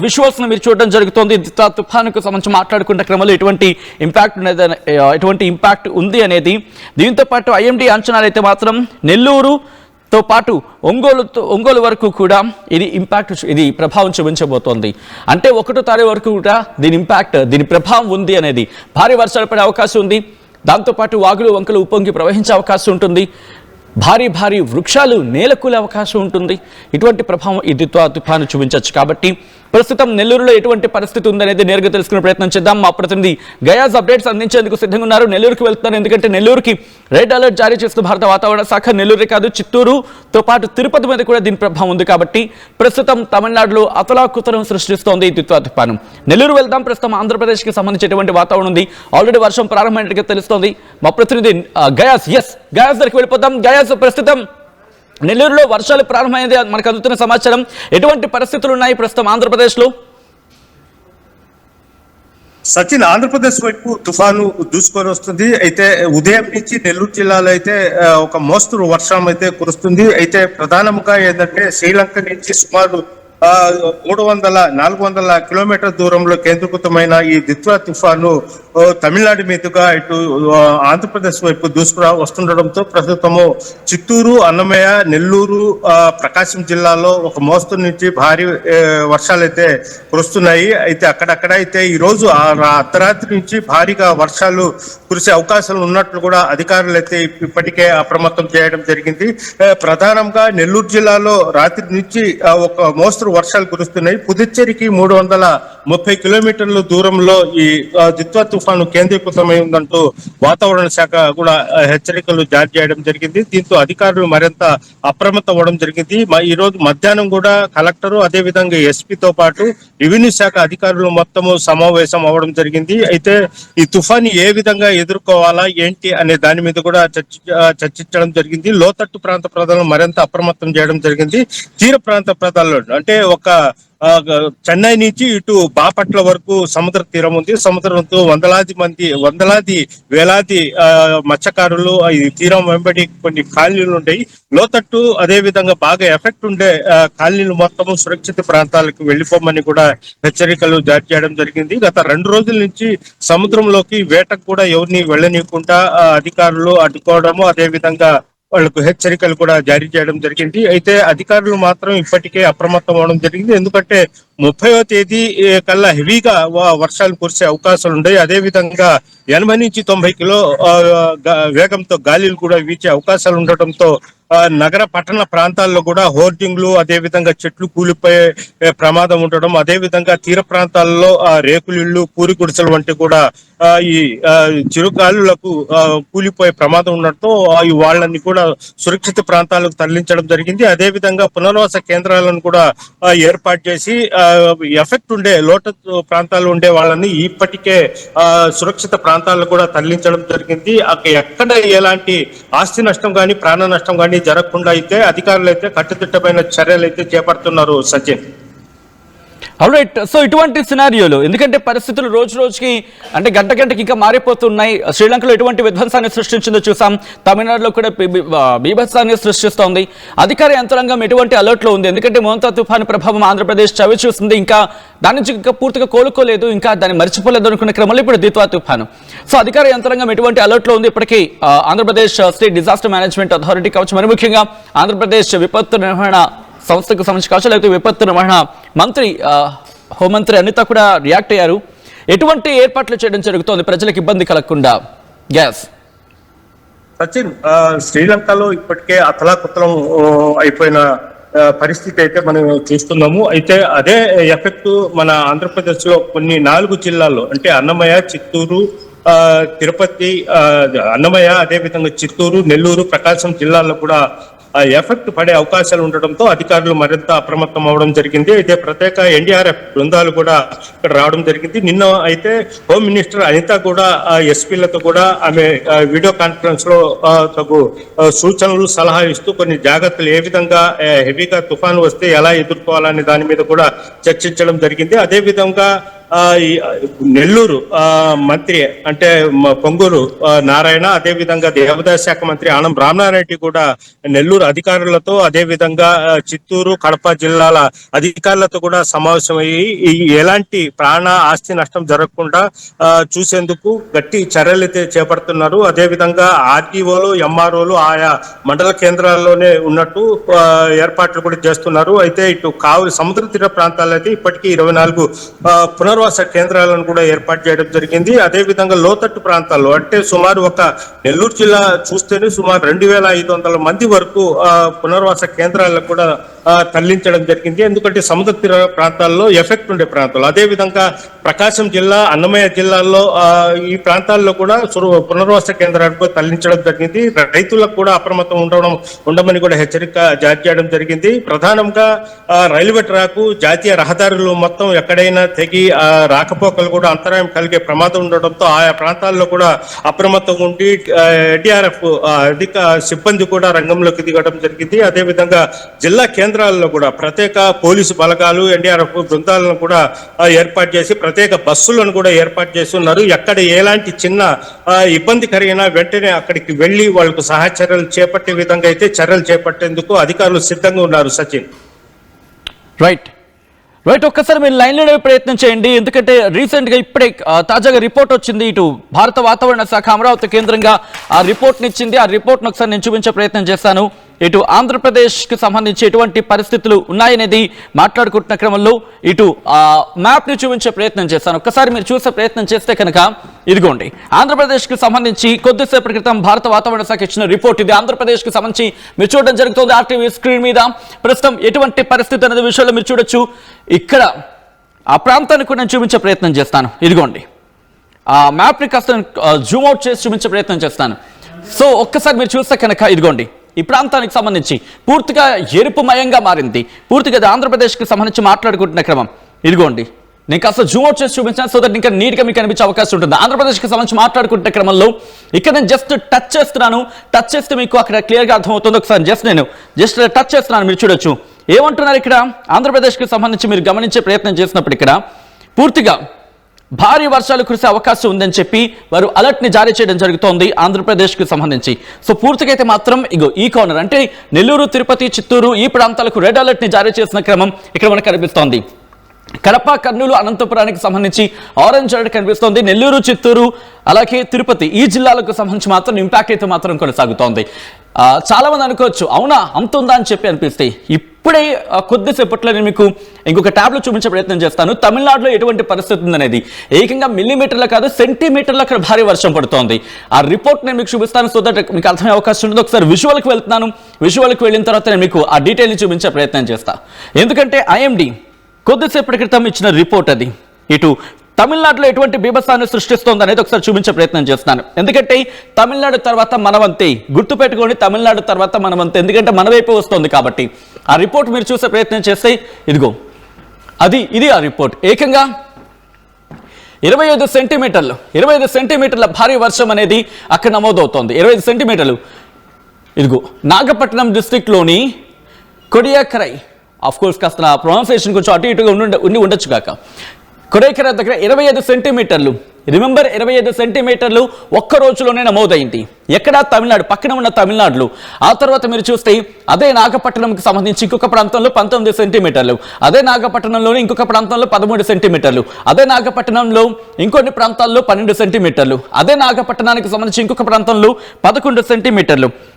Visuals ను మీరు చూడడం జరుగుతోంది. తుఫానుకు సంబంధించి మాట్లాడుకున్న క్రమంలో ఎటువంటి ఇంపాక్ట్ ఉంది అనేది. దీంతో పాటు ఐఎండీ అంచనాలు అయితే మాత్రం నెల్లూరుతో పాటు ఒంగోలు వరకు కూడా ఇది ప్రభావం చూపించబోతోంది. అంటే 1వ తారీఖు వరకు కూడా దీని ప్రభావం ఉంది అనేది. భారీ వర్షాలు పడే అవకాశం ఉంది. దాంతోపాటు వాగులు వంకలు ఉప్పొంగి ప్రవహించే అవకాశం ఉంటుంది. భారీ వృక్షాలు నేలకూలే అవకాశం ఉంటుంది. ఇటువంటి ప్రభావం ఈ తుఫాను చూపించవచ్చు. కాబట్టి ప్రస్తుతం నెల్లూరులో ఎటువంటి పరిస్థితి ఉందనేది నేరుగా తెలుసుకునే ప్రయత్నం చేద్దాం. మా ప్రతినిధి గయాజ్ అప్డేట్స్ అందించేందుకు సిద్ధంగా ఉన్నారు. నెల్లూరుకి వెళ్తున్నారు, ఎందుకంటే నెల్లూరుకి రెడ్ అలర్ట్ జారీ చేస్తున్న భారత వాతావరణ శాఖ. నెల్లూరే కాదు, చిత్తూరుతో పాటు తిరుపతి మీద కూడా దీని ప్రభావం ఉంది. కాబట్టి ప్రస్తుతం తమిళనాడులో అతలాకుతలం సృష్టిస్తోంది ఈ తుఫాను. నెల్లూరు వెళ్దాం. ప్రస్తుతం ఆంధ్రప్రదేశ్కి సంబంధించినటువంటి వాతావరణం ఉంది. ఆల్రెడీ వర్షం ప్రారంభమైనట్టుగా తెలుస్తోంది. మా ప్రతినిధి గయాజ్ దగ్గరికి వెళ్ళిపోతాం. గయాజ్, ప్రస్తుతం నెల్లూరులో వర్షాలు ప్రారంభమైంది మనకు అందుతున్న సమాచారం. ఎటువంటి పరిస్థితులు ఉన్నాయి ప్రస్తుతం ఆంధ్రప్రదేశ్లో? సచిన్, ఆంధ్రప్రదేశ్ వైపు తుఫాను దూసుకొని వస్తుంది. అయితే ఉదయం నుంచి నెల్లూరు జిల్లాలో అయితే ఒక మోస్తరు వర్షం అయితే కురుస్తుంది. అయితే ప్రధానంగా ఏంటంటే శ్రీలంక నుంచి సుమారు 400 కిలోమీటర్ దూరంలో కేంద్రీకృతమైన ఈ దిత్వా తుఫాను తమిళనాడు మీదుగా ఇటు ఆంధ్రప్రదేశ్ వైపు వస్తుండటంతో ప్రస్తుతము చిత్తూరు, అన్నమయ్య, నెల్లూరు, ప్రకాశం జిల్లాలో ఒక మోస్తరు నుంచి భారీ వర్షాలు అయితే కురుస్తున్నాయి. అయితే అక్కడక్కడ అయితే ఈ రోజు అర్ధరాత్రి నుంచి భారీగా వర్షాలు కురిసే అవకాశాలు ఉన్నట్లు కూడా అధికారులు అయితే ఇప్పటికే అప్రమత్తం చేయడం జరిగింది. ప్రధానంగా నెల్లూరు జిల్లాలో రాత్రి నుంచి ఒక మోస్తరు వర్షాలు కురుస్తున్నాయి. పుదుచ్చేరికి 330 కిలోమీటర్ల దూరంలో ఈ దిత్వా తుఫాను కేంద్రీకృతమై ఉందంటూ వాతావరణ శాఖ కూడా హెచ్చరికలు జారీ చేయడం జరిగింది. దీంతో అధికారులు మరింత అప్రమత్తం అవ్వడం జరిగింది. ఈ రోజు మధ్యాహ్నం కూడా కలెక్టరు, అదే విధంగా ఎస్పీతో పాటు రెవెన్యూ శాఖ అధికారులు మొత్తము సమావేశం అవ్వడం జరిగింది. అయితే ఈ తుఫాను ఏ విధంగా ఎదుర్కోవాలా ఏంటి అనే దాని మీద కూడా చర్చించడం జరిగింది. లోతట్టు ప్రాంత ప్రజలను మరింత అప్రమత్తం చేయడం జరిగింది. తీర ప్రాంత ప్రజల్లో అంటే ఒక చెన్నై నుంచి ఇటు బాపట్ల వరకు సముద్ర తీరం ఉంది. సముద్రంతో వేలాది మత్స్యకారులు ఈ తీరం వెంబడి కొన్ని కాలనీలు ఉంటాయి. లోతట్టు అదే విధంగా బాగా ఎఫెక్ట్ ఉండే కాలనీలు మొత్తము సురక్షిత ప్రాంతాలకు వెళ్లిపోమని కూడా హెచ్చరికలు జారీ చేయడం జరిగింది. గత 2 రోజుల నుంచి సముద్రంలోకి వేటకు కూడా ఎవరిని వెళ్ళనీయకుండా అధికారులు అడ్డుకోవడము, అదే విధంగా వాళ్లకు హెచ్చరికలు కూడా జారీ చేయడం జరిగింది. అయితే అధికారులు మాత్రం ఇప్పటికే అప్రమత్తం అవడం జరిగింది. ఎందుకంటే 30వ తేదీ కల్లా హెవీగా వర్షాలు కురిసే అవకాశాలు ఉన్నాయి. అదే విధంగా 80 నుంచి 90 కిలో వేగంతో గాలిలు కూడా వీచే అవకాశాలు ఉండటంతో నగర పట్టణ ప్రాంతాల్లో కూడా హోర్డింగ్లు, అదే విధంగా చెట్లు కూలిపోయే ప్రమాదం ఉండడం, అదే విధంగా తీర ప్రాంతాల్లో రేకులిళ్ళు, పూరి గుడిసెలు వంటి కూడా ఈ చిరుగాలులకు కూలిపోయే ప్రమాదం ఉండడంతో వాళ్ళని కూడా సురక్షిత ప్రాంతాలకు తరలించడం జరిగింది. అదే విధంగా పునర్వాస కేంద్రాలను కూడా ఏర్పాటు చేసి ఎఫెక్ట్ ఉండే లోతట్టు ప్రాంతాల్లో ఉండే వాళ్ళని ఇప్పటికే సురక్షిత ప్రాంతాలకు కూడా తరలించడం జరిగింది. ఎక్కడ ఎలాంటి ఆస్తి నష్టం కానీ ప్రాణ నష్టం కానీ జరగకుండా అయితే అధికారులు అయితే కట్టుదిట్టమైన చర్యలు అయితే చేపడుతున్నారు. సచిన్, ఆల్రైట్. సో ఇటువంటి సినారియోలు, ఎందుకంటే పరిస్థితులు రోజు రోజుకి అంటే గంటకి ఇంకా మారిపోతున్నాయి. శ్రీలంకలో ఎటువంటి విధ్వంసాన్ని సృష్టించిందో చూసాం. తమిళనాడులో కూడా బీభత్సాన్ని సృష్టిస్తోంది. అధికార యంత్రాంగం ఎటువంటి అలర్ట్లో ఉంది? ఎందుకంటే మోంతా తుఫాను ప్రభావం ఆంధ్రప్రదేశ్ చవి చూస్తుంది. ఇంకా దాని నుంచి ఇంకా పూర్తిగా కోలుకోలేదు, ఇంకా దాన్ని మర్చిపోలేదు అనుకున్న క్రమంలో ఇప్పుడు దిత్వా తుఫాను. సో అధికార యంత్రాంగం ఎటువంటి అలర్ట్లో ఉంది? ఇప్పటికీ Andhra Pradesh state disaster management authority కావచ్చు, మరి ముఖ్యంగా ఆంధ్రప్రదేశ్ విపత్తు నిర్వహణ సంస్థకు సంబంధించి కావచ్చు, లేకపోతే విపత్తు నిర్వహణ మంత్రి హోంమంత్రి అనిత కూడా రియాక్ట్ అయ్యారు. ఎటువంటి ఏర్పాట్లు చేయడం జరుగుతోంది ప్రజలకు ఇబ్బంది కలగకుండా? గ్యాస్ సచిన్, శ్రీలంకలో ఇప్పటికే అతలాకుతలం అయిపోయిన పరిస్థితి అయితే మనం చూస్తున్నాము. అయితే అదే ఎఫెక్ట్ మన ఆంధ్రప్రదేశ్ లో కొన్ని 4 జిల్లాల్లో అంటే అన్నమయ్య, చిత్తూరు, తిరుపతి, అన్నమయ్య, అదే విధంగా చిత్తూరు, నెల్లూరు, ప్రకాశం జిల్లాల్లో కూడా ఎఫెక్ట్ పడే అవకాశాలు ఉండడంతో అధికారులు మరింత అప్రమత్తం అవడం జరిగింది. అయితే ప్రత్యేక ఎన్డీఆర్ఎఫ్ బృందాలు కూడా ఇక్కడ రావడం జరిగింది. నిన్న అయితే హోమ్ మినిస్టర్ అనిత కూడా ఎస్పీలతో కూడా ఆమె వీడియో కాన్ఫరెన్స్ లో తగు సూచనలు, సలహా ఇస్తూ కొన్ని జాగ్రత్తలు ఏ విధంగా హెవీగా తుఫాను వస్తే ఎలా ఎదుర్కోవాలనే దాని మీద కూడా చర్చించడం జరిగింది. అదే విధంగా ఈ నెల్లూరు మంత్రి అంటే పొంగూరు నారాయణ, అదే విధంగా దేవాదాయ శాఖ మంత్రి ఆనం రామనారాయణ కూడా నెల్లూరు అధికారులతో, అదే విధంగా చిత్తూరు, కడప జిల్లాల అధికారులతో కూడా సమావేశమయ్యి ఎలాంటి ప్రాణ ఆస్తి నష్టం జరగకుండా చూసేందుకు గట్టి చర్యలు అయితే చేపడుతున్నారు. అదే విధంగా ఆర్టీఓలు, ఎంఆర్ఓలు ఆయా మండల కేంద్రాల్లోనే ఉన్నట్టు ఏర్పాట్లు కూడా చేస్తున్నారు. అయితే ఇటు కావలి సముద్ర తీర ప్రాంతాల్లో అయితే ఇప్పటికీ 24 పునర్వాస కేంద్రాలను కూడా ఏర్పాటు చేయడం జరిగింది. అదే విధంగా లోతట్టు ప్రాంతాల్లో అంటే సుమారు ఒక నెల్లూరు జిల్లా చూస్తేనే సుమారు 2500 మంది వరకు పునర్వాస కేంద్రాలకు కూడా తరలించడం జరిగింది. ఎందుకంటే సముద్ర తీర ప్రాంతాల్లో ఎఫెక్ట్ ఉండే ప్రాంతాలు, అదే విధంగా ప్రకాశం జిల్లా, అన్నమయ్య జిల్లాల్లో ఈ ప్రాంతాల్లో కూడా పునర్వాస కేంద్రాలకు తరలించడం జరిగింది. రైతులకు కూడా అప్రమత్తం ఉండమని కూడా హెచ్చరిక జారీ చేయడం జరిగింది. ప్రధానంగా రైల్వే ట్రాకు, జాతీయ రహదారులు మొత్తం ఎక్కడైనా తెగి రాకపోకలు కూడా అంతరాయం కలిగే ప్రమాదం ఉండడంతో ఆయా ప్రాంతాల్లో కూడా అప్రమత్తంగా ఉండి ఎన్డీఆర్ఎఫ్ అధిక సిబ్బంది కూడా రంగంలోకి దిగడం జరిగింది. అదే విధంగా జిల్లా కేంద్రాల్లో కూడా ప్రత్యేక పోలీసు బలగాలు, ఎన్డీఆర్ఎఫ్ బృందాలను కూడా ఏర్పాటు చేసి ప్రత్యేక బస్సులను కూడా ఏర్పాటు చేసి ఉన్నారు. ఎక్కడ ఎలాంటి చిన్న ఇబ్బంది కలిగినా వెంటనే అక్కడికి వెళ్లి వాళ్ళకు సహాయ చర్యలు చేపట్టే విధంగా అయితే చర్యలు చేపట్టేందుకు అధికారులు సిద్ధంగా ఉన్నారు. సచిన్, రైట్ ఒక్కసారి మీరు లైన్లో ప్రయత్నం చేయండి. ఎందుకంటే రీసెంట్గా ఇప్పుడే తాజాగా రిపోర్ట్ వచ్చింది. ఇటు భారత వాతావరణ శాఖ అమరావతి కేంద్రంగా ఆ రిపోర్ట్ని ఇచ్చింది. ఆ రిపోర్ట్ను ఒకసారి నేను చూపించే ప్రయత్నం చేస్తాను. ఇటు ఆంధ్రప్రదేశ్కి సంబంధించి ఎటువంటి పరిస్థితులు ఉన్నాయనేది మాట్లాడుకుంటున్న క్రమంలో ఇటు మ్యాప్ని చూపించే ప్రయత్నం చేస్తాను. ఒక్కసారి మీరు చూసే ప్రయత్నం చేస్తే కనుక ఇదిగోండి, ఆంధ్రప్రదేశ్కి సంబంధించి కొద్దిసేపటి క్రితం భారత వాతావరణ శాఖ ఇచ్చిన రిపోర్ట్ ఇది. ఆంధ్రప్రదేశ్కి సంబంధించి మీరు చూడడం జరుగుతుంది ఆర్టీవీ స్క్రీన్ మీద. ప్రస్తుతం ఎటువంటి పరిస్థితి అనేది విషయంలో మీరు చూడొచ్చు. ఇక్కడ ఆ ప్రాంతాన్ని కూడా నేను చూపించే ప్రయత్నం చేస్తాను. ఇదిగోండి, ఆ మ్యాప్ని కాస్త జూమ్ అవుట్ చేసి చూపించే ప్రయత్నం చేస్తాను. సో ఒక్కసారి మీరు చూస్తే కనుక ఇదిగోండి, ఈ ప్రాంతానికి సంబంధించి పూర్తిగా ఎరుపుమయంగా మారింది. పూర్తిగా ఆంధ్రప్రదేశ్కి సంబంధించి మాట్లాడుకుంటున్న క్రమం ఇదిగోండి. నేను కాస్త జూమ్ అవుట్ చేసి చూపించాను సో దట్ ఇంకా నీట్గా మీకు కనిపించే అవకాశం ఉంటుంది. ఆంధ్రప్రదేశ్కి సంబంధించి మాట్లాడుకుంటున్న క్రమంలో ఇక్కడ నేను జస్ట్ టచ్ చేస్తున్నాను. టచ్ చేస్తే మీకు అక్కడ క్లియర్గా అర్థమవుతుంది. ఒకసారి నేను జస్ట్ టచ్ చేస్తున్నాను, మీరు చూడొచ్చు. ఏమంటున్నారు ఇక్కడ ఆంధ్రప్రదేశ్కి సంబంధించి మీరు గమనించే ప్రయత్నం చేసినప్పుడు ఇక్కడ పూర్తిగా భారీ వర్షాలు కురిసే అవకాశం ఉందని చెప్పి వారు అలర్ట్ని జారీ చేయడం జరుగుతోంది ఆంధ్రప్రదేశ్కి సంబంధించి. సో పూర్తిగా అయితే మాత్రం ఇగో ఈ కార్నర్ అంటే నెల్లూరు, తిరుపతి, చిత్తూరు ఈ ప్రాంతాలకు రెడ్ అలర్ట్ని జారీ చేసిన క్రమం ఇక్కడ మనకు కనిపిస్తోంది. కడప, కర్నూలు, అనంతపురానికి సంబంధించి ఆరెంజ్ అలర్ట్ కనిపిస్తోంది. నెల్లూరు, చిత్తూరు అలాగే తిరుపతి ఈ జిల్లాలకు సంబంధించి మాత్రం ఇంపాక్ట్ అయితే మాత్రం కొనసాగుతోంది. చాలా మంది అనుకోవచ్చు అవునా అంత ఉందా అని చెప్పి అనిపిస్తే ఇప్పుడే కొద్దిసేపట్లో నేను మీకు ఇంకొక ట్యాబ్లో చూపించే ప్రయత్నం చేస్తాను. తమిళనాడులో ఎటువంటి పరిస్థితి ఉందనేది ఏకంగా మిల్లీమీటర్లు కాదు సెంటీమీటర్లు అక్కడ భారీ వర్షం పడుతోంది. ఆ రిపోర్ట్ నేను మీకు చూపిస్తాను సో దట్ మీకు అర్థమయ్యే అవకాశం ఉంటుంది. ఒకసారి విజువల్కి వెళ్తున్నాను. విజువల్కి వెళ్ళిన తర్వాత నేను మీకు ఆ డీటెయిల్ని చూపించే ప్రయత్నం చేస్తాను. ఎందుకంటే ఐఎండీ కొద్దిసేపటి క్రితం ఇచ్చిన రిపోర్ట్ అది ఇటు తమిళనాడులో ఎటువంటి బీభత్సాన్ని సృష్టిస్తోంది అనేది ఒకసారి చూపించే ప్రయత్నం చేస్తున్నాను. ఎందుకంటే తమిళనాడు తర్వాత మనవంతే, గుర్తుపెట్టుకోండి, తమిళనాడు తర్వాత మనవంతే, ఎందుకంటే మన వైపు వస్తుంది కాబట్టి. ఆ రిపోర్ట్ మీరు చూసే ప్రయత్నం చేస్తే ఇదిగో ఇది ఆ రిపోర్ట్. ఏకంగా 25 సెంటీమీటర్ల భారీ వర్షం అనేది అక్కడ నమోదవుతోంది. 25 సెంటీమీటర్లు. ఇదిగో నాగపట్నం డిస్ట్రిక్ట్లోని కొడియాకరై, ఆఫ్ కోర్స్ కాస్త నా ప్రొనౌన్సియేషన్ కొంచెం అటు ఇటుగా ఉండొచ్చు కాక, కొడైకెరా దగ్గర 25 సెంటీమీటర్లు. రిమెంబర్ 25 సెంటీమీటర్లు ఒక్క రోజులోనే నమోదైంది. ఎక్కడ? తమిళనాడు, పక్కన ఉన్న తమిళనాడులో. ఆ తర్వాత మీరు చూస్తే అదే నాగపట్నంకి సంబంధించి ఇంకొక ప్రాంతంలో 19 సెంటీమీటర్లు, అదే నాగపట్నంలోని ఇంకొక ప్రాంతంలో 13 సెంటీమీటర్లు, అదే నాగపట్నంలో ఇంకొన్ని ప్రాంతాల్లో 12 సెంటీమీటర్లు, అదే నాగపట్నానికి సంబంధించి ఇంకొక ప్రాంతంలో 11 సెంటీమీటర్లు.